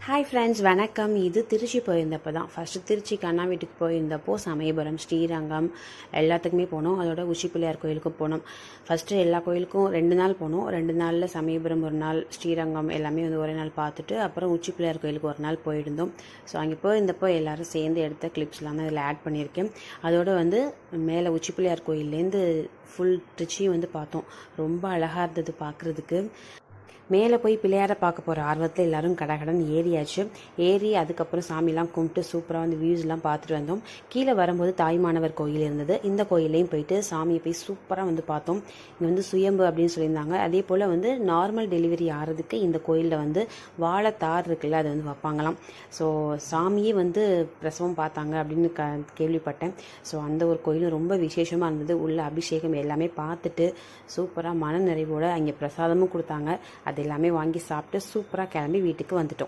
Hi friends, வணக்கம். இது திருச்சி போயிருந்தப்போ தான் ஃபஸ்ட்டு திருச்சிக்கு அண்ணா வீட்டுக்கு போயிருந்தப்போ சமயபுரம், ஸ்ரீரங்கம் எல்லாத்துக்குமே போனோம். அதோட உச்சி பிள்ளையார் கோயிலுக்கும் போனோம். ஃபஸ்ட்டு எல்லா கோயிலுக்கும் 2 நாள் போனோம். 2 நாளில் சமயபுரம் 1 நாள், ஸ்ரீரங்கம் எல்லாமே ஒரே நாள் பார்த்துட்டு அப்புறம் உச்சி பிள்ளையார் கோயிலுக்கு 1 நாள் போயிருந்தோம். ஸோ அங்கே போயிருந்தப்போ எல்லோரும் சேர்ந்து எடுத்த கிளிப்ஸ்லாம் தான் இதில் ஆட் பண்ணியிருக்கேன். அதோடு மேலே உச்சி பிள்ளையார் கோயிலேருந்து ஃபுல் திருச்சியும் பார்த்தோம். ரொம்ப அழகாக இருந்தது பார்க்குறதுக்கு. மேலே போய் பிள்ளையாரை பார்க்க போகிற ஆர்வத்தில் எல்லோரும் கடகடன் ஏறியாச்சு. ஏறி அதுக்கப்புறம் சாமிலாம் கும்பிட்டு சூப்பராக வியூஸ்லாம் பார்த்துட்டு வந்தோம். கீழே வரும்போது தாய்மானவர் கோயில் இருந்தது. இந்த கோயிலையும் போயிட்டு சாமியை போய் சூப்பராக பார்த்தோம். இங்கே சுயம்பு அப்படின்னு சொல்லியிருந்தாங்க. அதே போல் நார்மல் டெலிவரி ஆகிறதுக்கு இந்த கோயிலில் வாழைத்தார் இருக்குல்ல, அது வைப்பாங்களாம். ஸோ சாமியே பிரசவம் பார்த்தாங்க அப்படின்னு கேள்விப்பட்டேன். ஸோ அந்த ஒரு கோயிலும் ரொம்ப விசேஷமாக இருந்தது. உள்ள அபிஷேகம் எல்லாமே பார்த்துட்டு சூப்பராக மன நிறைவோடு அங்கே பிரசாதமும் கொடுத்தாங்க. அது எல்லாமே வாங்கி சாப்பிட்டு சூப்பராக கிளம்பி வீட்டுக்கு வந்துட்டோம்.